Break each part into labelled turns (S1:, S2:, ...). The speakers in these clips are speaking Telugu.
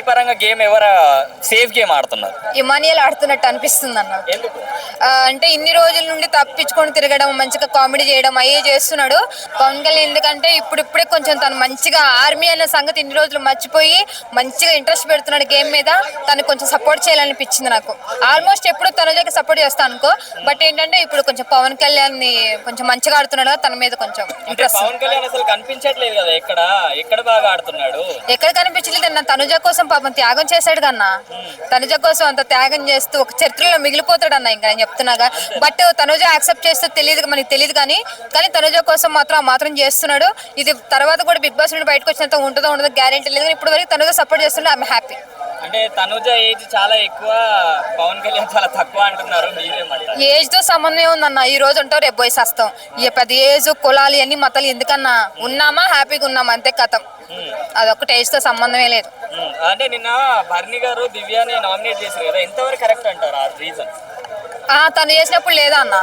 S1: పరంగా గేమ్ ఎవరు సేఫ్ గేమ్ ఆడుతున్నారు?
S2: ఇమానియల్ ఆడుతున్నట్టు అనిపిస్తుంది అన్న.
S1: ఎందుకు?
S2: అంటే ఇన్ని రోజుల నుండి తప్పించుకొని తిరగడం, మంచిగా కామెడీ చేయడం అయ్యే చేస్తున్నాడు పవన్ కళ్యాణ్. ఎందుకంటే ఇప్పుడిప్పుడే కొంచెం తను మంచిగా ఆర్మీ అనే సంగతి ఇన్ని రోజులు మర్చిపోయి మంచిగా ఇంట్రెస్ట్ పెడుతున్నాడు గేమ్ మీద. తను కొంచెం సపోర్ట్ చేయాలనిపించింది నాకు. ఆల్మోస్ట్ ఎప్పుడు తనుజకి సపోర్ట్ చేస్తాను అనుకో, బట్ ఏంటంటే ఇప్పుడు కొంచెం పవన్ కళ్యాణ్ ని కొంచెం మంచిగా ఆడుతున్నాడు కదా, తన మీద కొంచెం ఇంట్రెస్ట్.
S1: పవన్ కళ్యాణ్ అసలు కనిపించట్లేదు కదా, ఎక్కడ బాగా ఆడుతున్నాడు?
S2: ఎక్కడ కనిపించలేదు అన్న. తనుజ కోసం పాపం త్యాగం చేశాడు కన్నా. తనుజ కోసం అంత త్యాగం చేస్తూ ఒక చరిత్రలో మిగిలిపోతాడు అన్న. ఇంకా నేను చెప్తున్నాగా. బట్ తనుజ యాక్సెప్ట్ చేస్తే తెలియదు, మనకి తెలియదు. కానీ తనుజ కోసం మాత్రం చేస్తున్నాడు. ఇది తర్వాత కూడా బిగ్ బాస్ నుండి బయటకు వచ్చినంత ఉంటుందో ఉండదో గ్యారెంటీ లేదు. ఇప్పుడు వరకు తనుజ సపోర్ట్ చేస్తుండే, ఐఎమ్ హ్యాపీ.
S1: అంటే తనుజ ఏజ్ చాలా ఎక్కువ, పవన్ కళ్యాణ్ చాలా తక్కువ అంటున్నారు, మీరేమంటారు?
S2: ఏజ్ తో సంబంధం ఉందన్న. ఈ రోజు ఉంటావు, రేపు పోయి వస్తాం. ఈ పెద్ద ఏజ్, కులాలు అన్ని మతాలు ఎందుకన్నా? ఉన్నామా హ్యాపీగా ఉన్నామా అంతే, కథం. అదొకటి ఏజ్ తో సంబంధమే లేదు.
S1: అంటే నిన్న భరణి గారు దివ్యాని నామినేట్ చేశారు కదా, ఎంతవరకు కరెక్ట్ అంటారు ఆ రీజన్?
S2: తను చేసినప్పుడు లేదా అన్న.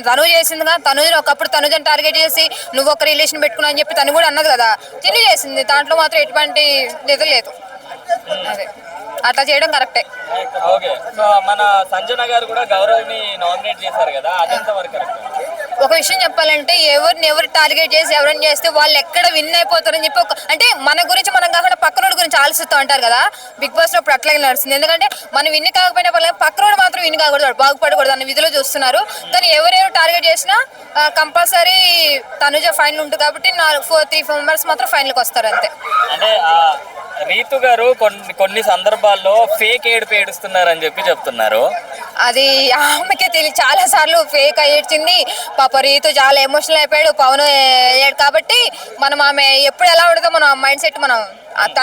S2: తను చేసిందిగా. తనుజ ఒకప్పుడు తనుజని టార్గెట్ చేసి నువ్వు ఒక రిలేషన్ పెట్టుకున్నా అని చెప్పి తను కూడా అన్నది కదా. తిని చేసింది. దాంట్లో మాత్రం ఎటువంటి ఇది లేదు. అదే అట్లా చేయడం కరెక్టే.
S1: ఓకే. సో మన సంజన గారు కూడా గౌరవ్ని నామినేట్ చేశారు కదా, అదెంతవరకు కరెక్ట్?
S2: ఒక విషయం చెప్పాలంటే ఎవరు టార్గెట్ చేసి ఎవరైనా చేస్తే వాళ్ళు ఎక్కడ విన్ అయిపోతారని చెప్పి అంటే మన గురించి మనం కాకుండా పక్కనోడి గురించి ఆలోచిస్తూ ఉంటారు కదా. బిగ్ బాస్ లో ఇప్పుడు అట్లాగే నడుస్తుంది. ఎందుకంటే మనం విన్ కాకపోయినా పక్కనోడు మాత్రం విన్ కాకూడదు, బాగుపడకూడదు అన్న విధిలో చూస్తున్నారు. కానీ ఎవరెవరు టార్గెట్ చేసినా కంపల్సరీ తనుజ ఫైనల్ ఉంటుంది కాబట్టి 3-4 మెంబర్స్ మాత్రం ఫైనల్కి వస్తారు అంతే.
S1: అంటే రీతు గారు కొన్ని సందర్భాల్లో ఫేక్ ఏడుపు ఏడుస్తున్నారని చెప్తున్నారు.
S2: అది ఆమెకే తెలియదు. చాలా సార్లు ఫేక్ ఏడ్చింది పాప. రీతు చాలా ఎమోషనల్ అయిపోయాడు, పవన్ అయ్యాడు. కాబట్టి మనం ఆమె ఎప్పుడు ఎలా ఉండదో మనం మైండ్ సెట్ మనం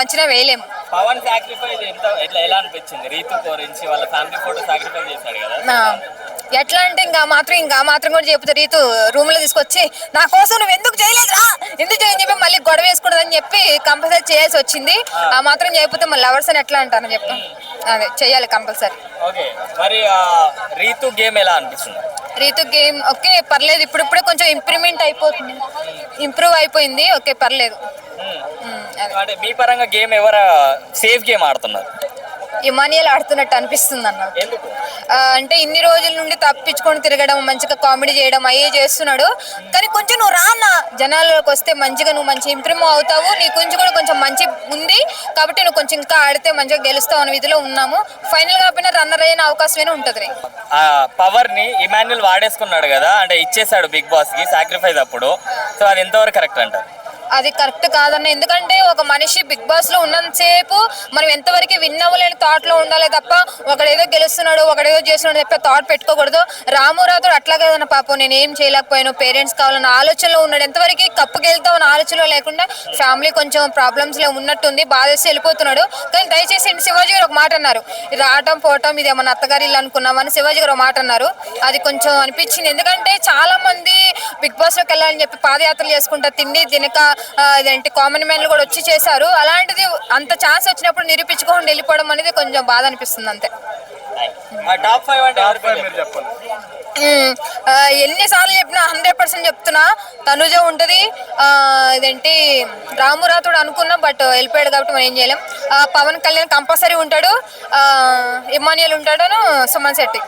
S2: అంచనా వేయలేము.
S1: పవన్ సాక్రిఫైస్ ఎలా అనిపించింది రీతు గురించి? వాళ్ళ ఫ్యామిలీ ఫోటో సాక్రిఫైస్ చేశాడు కదా,
S2: ఎట్లా అంటే ఇంకా మాత్రం కూడా చెప్తే రీతు రూమ్ లో తీసుకొచ్చి నా కోసం నువ్వు ఎందుకు చేయలేదురా, ఎందుకు చేయని చెప్పి మళ్ళీ గొడవ వేసుకుంటుందని చెప్పి కంపల్సరీ చేయాల్సి వచ్చింది. ఆ మాత్రం చేయకపోతే మళ్ళీ లవర్స్ అని ఎట్లా అంటాను చెప్పు. అదే చెయ్యాలి కంపల్సరీ.
S1: ఓకే. మరి రీతు గేమ్ ఎలా అనిపిస్తుంది?
S2: రీతు గేమ్ ఓకే పర్లేదు. ఇప్పుడిప్పుడే కొంచెం ఇంప్రూవ్ అయిపోయింది. ఓకే పర్లేదు.
S1: అంటే మీ పరంగా గేమ్ ఎవరు సేఫ్ గేమ్ ఆడుతున్నారు?
S2: ఇమానియల్ ఆడుతున్నట్టు అనిపిస్తుంది అన్న.
S1: ఎందుకు?
S2: అంటే ఇన్ని రోజుల నుండి తప్పించుకొని తిరగడం, మంచిగా కామెడీ చేయడం అయ్యే చేస్తున్నాడు. కానీ కొంచెం నువ్వు రాన్న జనాల్లోకి వస్తే మంచిగా నువ్వు మంచి ఇంప్రూవ్ అవుతావు. నీ గురించి కూడా కొంచెం మంచి ఉంది కాబట్టి నువ్వు కొంచెం ఇంకా ఆడితే మంచిగా గెలుస్తావు అనే విధిలో ఉన్నాము. ఫైనల్ కాకపోయినా రన్నర్ అయిన అవకాశమైనా ఉంటుంది.
S1: పవర్ ని ఇమాన్యుల్ వాడేసుకున్నాడు కదా, అంటే ఇచ్చేసాడు బిగ్ బాస్ కి సాక్రిఫైస్ అప్పుడు. సో అది ఎంతవరకు కరెక్ట్ అంటారు?
S2: అది కరెక్ట్ కాదన్న. ఎందుకంటే ఒక మనిషి బిగ్ బాస్ లో ఉన్నంతసేపు మనం ఎంతవరకు విన్ అవ్వలేని థాట్ లో ఉండాలి తప్ప ఒకడేదో గెలుస్తున్నాడు ఒకడేదో చేస్తున్నాడు చెప్పే థాట్ పెట్టుకోకూడదు. రామురాతో అట్లా కదన్న పాపం, నేను ఏం చేయలేకపోయాను, పేరెంట్స్ కావాలన్న ఆలోచనలో ఉన్నాడు. ఎంతవరకు కప్పు గెలుతావు అన్న ఆలోచనలో లేకుండా ఫ్యామిలీ కొంచెం ప్రాబ్లమ్స్ లో ఉన్నట్టుంది, బాధేసి వెళ్ళిపోతున్నాడు. కానీ దయచేసి శివాజీ గారు ఒక మాట అన్నారు, రావటం పోవటం ఇది ఏమన్నా అత్తగారి ఇల్లు అనుకున్నామని శివాజీ గారు ఒక మాట అన్నారు. అది కొంచెం అనిపించింది. ఎందుకంటే చాలా మంది బిగ్ బాస్ లోకి వెళ్ళాలని చెప్పి పాదయాత్రలు చేసుకుంటా తిండి తినక ఇదేంటి కామన్ మ్యాన్లు కూడా వచ్చి చేశారు. అలాంటిది అంత ఛాన్స్ వచ్చినప్పుడు నిరూపించుకోకుండా వెళ్ళిపోవడం అనేది కొంచెం బాధ అనిపిస్తుంది అంతే. ఎన్నిసార్లు చెప్పినా 100% చెప్తున్నా తనుజ ఉంటది. ఇదేంటి రామురాతుడు అనుకున్నా బట్ వెళ్ళిపోయాడు కాబట్టి మనం ఏం చేయలేం. పవన్ కళ్యాణ్ కంపల్సరీ ఉంటాడు, ఇమానియల్ ఉంటాడు, సుమన్ శెట్టి.